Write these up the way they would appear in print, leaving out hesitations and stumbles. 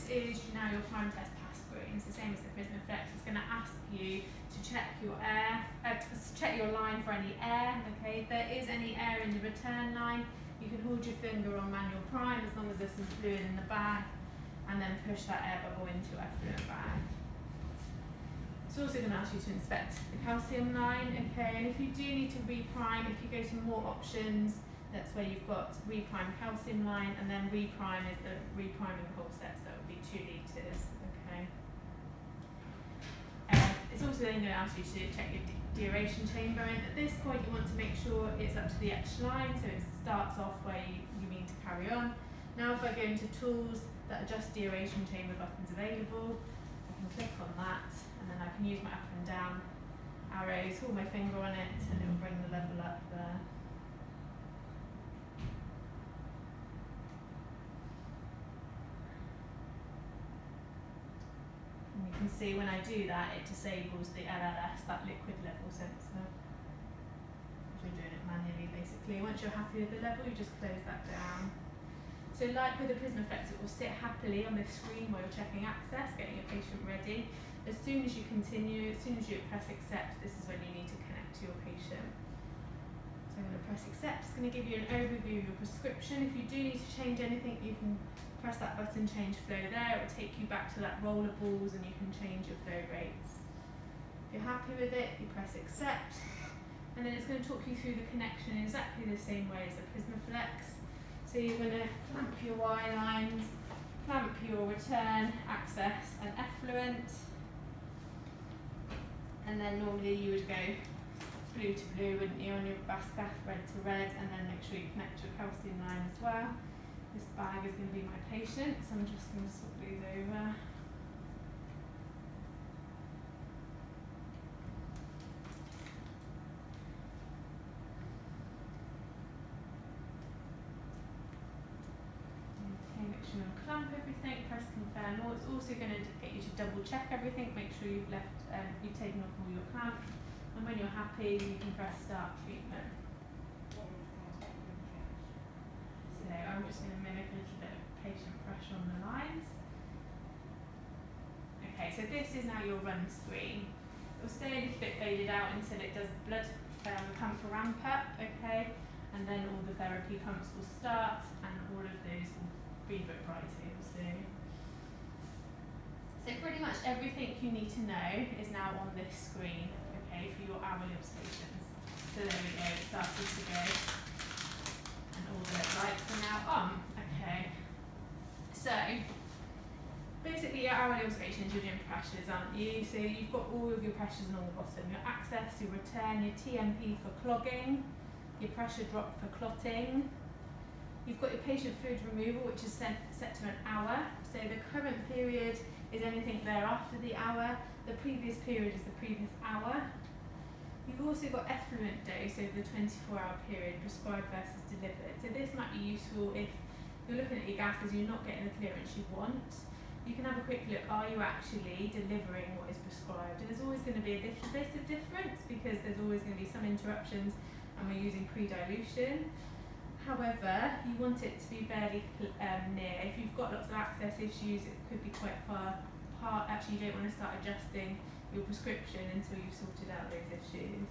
is now your prime test pass screen. It's the same as the Prismax. It's going to ask you to check your check your line for any air. Okay, if there is any air in the return line, you can hold your finger on manual prime as long as there's some fluid in the bag, and then push that air bubble into your effluent bag. It's also going to ask you to inspect the calcium line. Okay, and if you do need to reprime, if you go to more options, that's where you've got reprime calcium line, and then reprime is the repriming whole sets. That would be 2 litres. Okay. It's also then going to ask you to check your deaeration chamber, and at this point you want to make sure it's up to the etched line, so it starts off where you mean to carry on. Now if I go into tools, that adjust deaeration chamber button's available. I can click on that, and then I can use my up and down arrows, hold my finger on it, and it will bring the level up there. And you can see when I do that, it disables the LLS, that liquid level sensor. You're doing it manually basically. Once you're happy with the level, you just close that down. So like with the Prismax, it will sit happily on this screen while you're checking access, getting your patient ready. As soon as you continue, as soon as you press accept, this is when you need to connect to your patient. So I'm going to press accept. It's going to give you an overview of your prescription. If you do need to change anything, you can press that button, change flow there. It will take you back to that roller balls and you can change your flow rates. If you're happy with it, you press accept. And then it's going to talk you through the connection in exactly the same way as the Prismax. So you're going to clamp your Y lines, clamp your return, access and effluent. And then normally you would go blue to blue, wouldn't you, on your bath, red to red, and then make sure you connect your calcium line as well. This bag is going to be my patient, so I'm just going to swap these over. Okay, make sure you unclamp everything, press confirm all. It's also going to get you to double check everything, make sure you've you've taken off all your clamps, and when you're happy, you can press start treatment. So I'm just going to mimic a little bit of patient pressure on the lines. Okay, so this is now your run screen. It will stay a little bit faded out until it does blood pump ramp up, okay? And then all the therapy pumps will start and all of those will be a bit brighter, you'll see. So pretty much everything you need to know is now on this screen, okay, for your hourly observations. So there we go, it started to go. And all the lights are now on. Okay. So basically your hourly observations, you're doing pressures, aren't you? So you've got all of your pressures on the bottom. Your access, your return, your TMP for clogging, your pressure drop for clotting. You've got your patient fluid removal, which is set to an hour. So the current period is anything thereafter the hour. The previous period is the previous hour. You've also got effluent dose over the 24-hour period, prescribed versus delivered. So this might be useful if you're looking at your gases, you're not getting the clearance you want. You can have a quick look, are you actually delivering what is prescribed? And there's always going to be a little bit of difference because there's always going to be some interruptions and we're using pre-dilution. However, you want it to be fairly near. If you've got lots of access issues, it could be quite far apart. Actually, you don't want to start adjusting your prescription until you've sorted out those issues.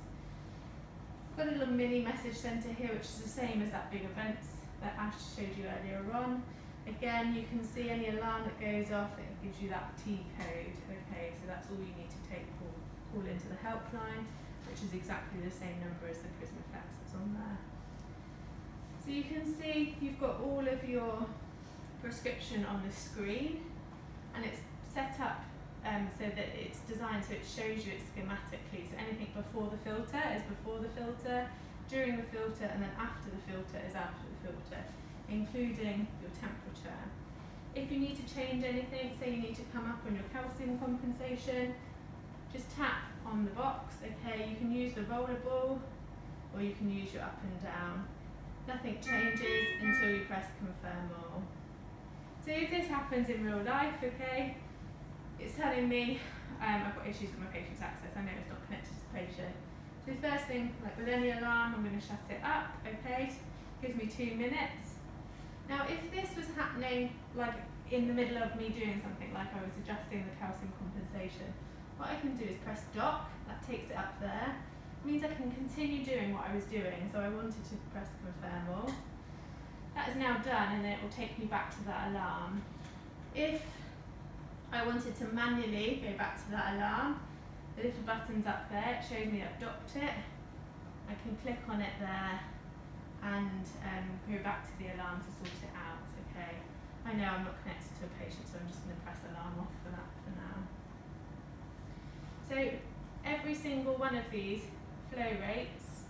Got a little mini message centre here, which is the same as that big events that Ash showed you earlier on. Again, you can see any alarm that goes off, it gives you that T code. Okay, so that's all you need to call into the helpline, which is exactly the same number as the Prismax that's on there. So you can see you've got all of your prescription on the screen, and it's set up so that it's designed so it shows you it schematically. So anything before the filter is before the filter, during the filter, and then after the filter is after the filter, including your temperature. If you need to change anything, say you need to come up on your calcium compensation, just tap on the box. Okay, you can use the roller ball or you can use your up and down. Nothing changes until you press confirm all. So if this happens in real life, okay, it's telling me I've got issues with my patient's access. I know it's not connected to the patient. So the first thing, like with any alarm, I'm going to shut it up, okay? Gives me 2 minutes. Now if this was happening like in the middle of me doing something, like I was adjusting the calcium compensation, what I can do is press dock, that takes it up there. It means I can continue doing what I was doing, so I wanted to press confirm all. That is now done, and then it will take me back to that alarm. If I wanted to manually go back to that alarm, the little button's up there, it shows me I've docked it. I can click on it there and go back to the alarm to sort it out, okay. I know I'm not connected to a patient, so I'm just going to press alarm off for that for now. So every single one of these flow rates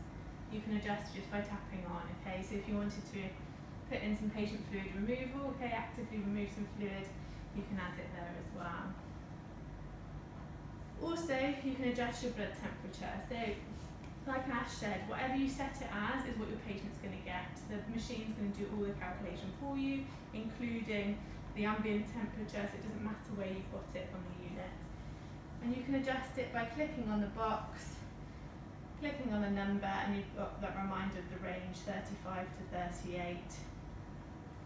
you can adjust just by tapping on, okay. So if you wanted to put in some patient fluid removal, okay, actively remove some fluid, you can add it there as well. Also, you can adjust your blood temperature. So, like Ash said, whatever you set it as is what your patient's going to get. The machine's going to do all the calculation for you, including the ambient temperature, so it doesn't matter where you've got it on the unit. And you can adjust it by clicking on the box, clicking on the number, and you've got that reminder of the range, 35 to 38.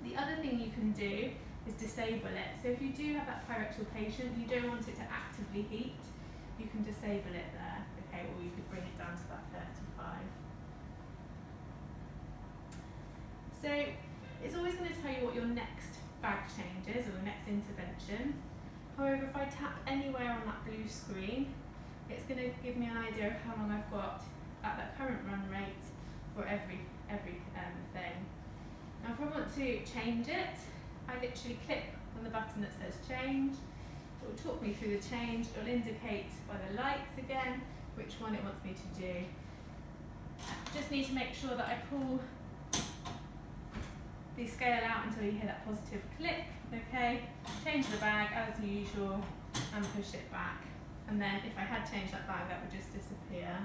The other thing you can do is disable it. So if you do have that pyrectal patient, you don't want it to actively heat, you can disable it there, okay, or you could bring it down to that 35. So it's always going to tell you what your next bag change is, or the next intervention. However, if I tap anywhere on that blue screen, it's going to give me an idea of how long I've got at that current run rate for every thing. Now if I want to change it, I literally click on the button that says change. It will talk me through the change. It will indicate by the lights again which one it wants me to do. Just need to make sure that I pull the scale out until you hear that positive click. Okay, change the bag as usual and push it back. And then if I had changed that bag, that would just disappear.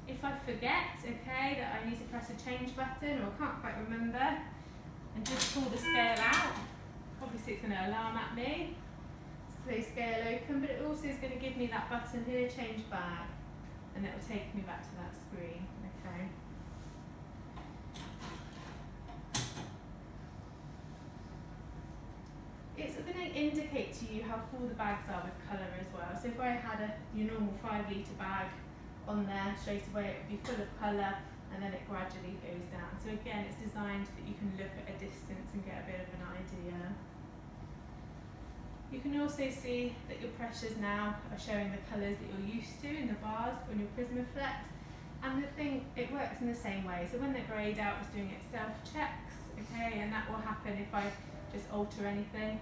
If I forget, okay, that I need to press a change button, or can't quite remember, and just pull the scale out, obviously it's going to alarm at me. So scale open, but it also is going to give me that button here, change bag, and it will take me back to that screen, okay. It's going to indicate to you how full the bags are with colour as well. So if I had your normal 5 litre bag on there, straight away it would be full of colour, and then it gradually goes down. So again, it's designed that you can look at a distance and get a bit of an idea. You can also see that your pressures now are showing the colours that you're used to in the bars on your Prismaflex. And the thing, it works in the same way. So when they're greyed out, it's doing its self-checks, okay, and that will happen if I just alter anything.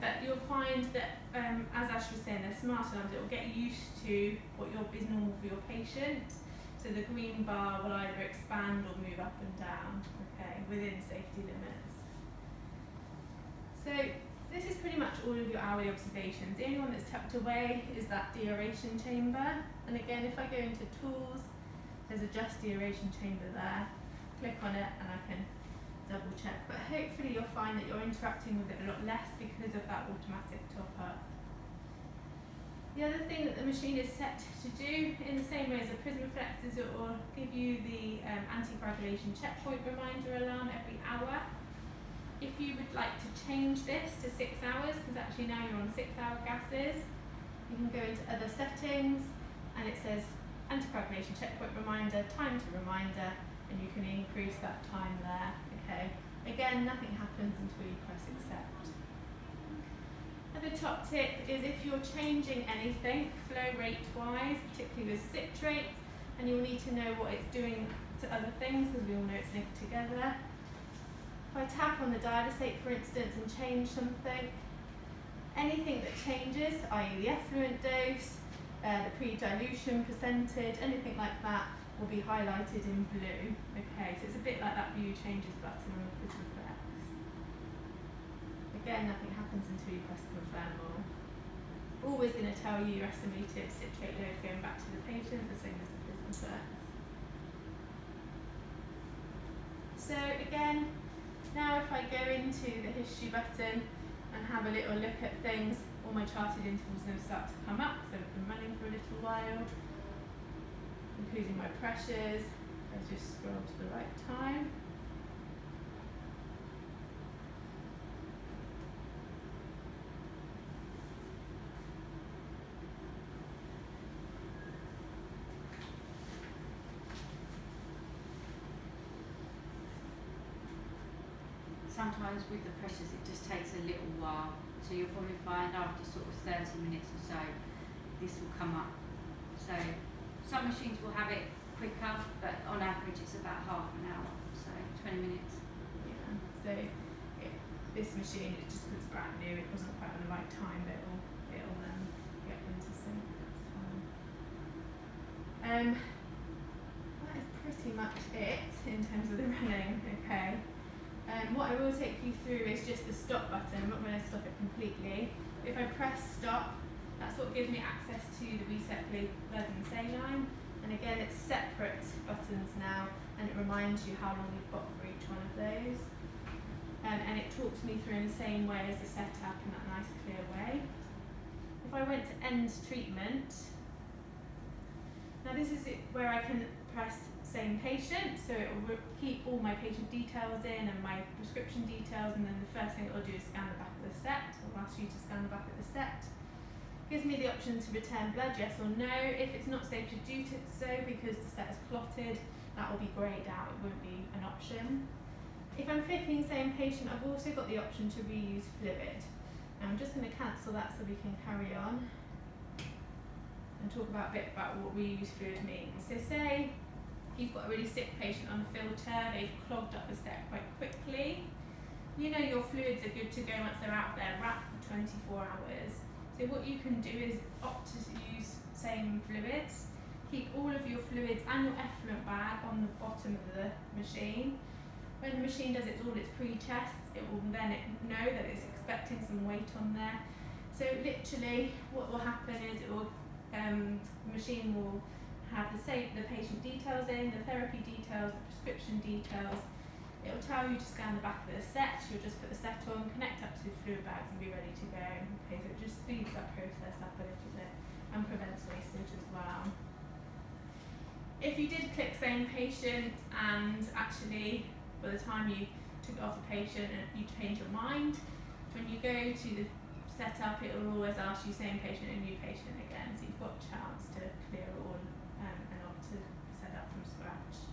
But you'll find that, as Ash was saying, they're smart enough, it will get used to what is normal for your patient. So the green bar will either expand or move up and down, okay, within safety limits. So this is pretty much all of your hourly observations. The only one that's tucked away is that deaeration chamber. And again, if I go into tools, there's a just deaeration chamber there. Click on it and I can double check. But hopefully you'll find that you're interacting with it a lot less because of that automatic top up. The other thing that the machine is set to do, in the same way as a Prismaflex, is it will give you the anticoagulation checkpoint reminder alarm every hour. If you would like to change this to 6 hours, because actually now you're on 6-hour gases, you can go into other settings and it says anticoagulation checkpoint reminder, time to reminder, and you can increase that time there, okay? Again, nothing happens until you press accept. The top tip is if you're changing anything flow rate wise, particularly with citrates, and you'll need to know what it's doing to other things because we all know it's linked together. If I tap on the dialysate for instance and change something, anything that changes, i.e. the effluent dose, the pre-dilution percentage, anything like that will be highlighted in blue. Okay, so it's a bit like that view changes button on the Prismaflex. Again, nothing happens until you press confirm all. Always going to tell you your estimated citrate load going back to the patient, the same as the Prismaflex. So again, now if I go into the history button and have a little look at things, all my charted intervals are going to start to come up, so I've been running for a little while, including my pressures. I just scroll to the right time. sometimes with the pressures it just takes a little while. So you'll probably find after sort of 30 minutes or so, this will come up. So some machines will have it quicker, but on average it's about half an hour, so 20 minutes. Yeah. So this machine, it just was brand new. It wasn't quite at the right time, but it'll get into sync. That's fine. That is pretty much it in terms of the running. Okay. What I will take you through is just the stop button. I'm not going to stop it completely. If I press stop, that's what gives me access to the reset blood and saline. And again, it's separate buttons now, and it reminds you how long you've got for each one of those. And it talks me through in the same way as the setup in that nice clear way. If I went to end treatment, now this is it where I can press same patient, so it will keep all my patient details in and my prescription details, and then the first thing it will do is scan the back of the set. It will ask you to scan the back of the set. Gives me the option to return blood, yes or no. If it's not safe to do so because the set is clotted, that will be greyed out, it won't be an option. If I'm clicking same patient, I've also got the option to reuse fluid. Now I'm just going to cancel that so we can carry on and talk about a bit about what reuse fluid means. So say you've got a really sick patient on a filter, they've clogged up the set quite quickly. You know your fluids are good to go once they're out there wrapped for 24 hours. So what you can do is opt to use same fluids, keep all of your fluids and your effluent bag on the bottom of the machine. When the machine does all its pre-tests, it will then know that it's expecting some weight on there. So literally what will happen is the machine will have the patient details in, the therapy details, the prescription details. It will tell you to scan the back of the set. You'll just put the set on, connect up to the fluid bags and be ready to go. Okay, so it just speeds that process up a little bit and prevents wastage as well. If you did click same patient and actually by the time you took it off the patient and you change your mind, when you go to the setup, it will always ask you same patient and new patient again, so you've got a chance to clear it all and not to set up from scratch.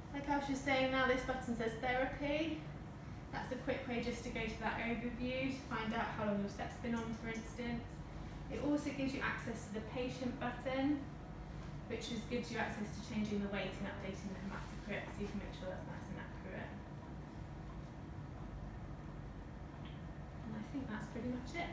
Like I was just saying, now this button says therapy. That's a quick way just to go to that overview to find out how long your set's been on, for instance. It also gives you access to the patient button, which gives you access to changing the weight and updating the hematocrit, so you can make sure that's nice and accurate. And I think that's pretty much it.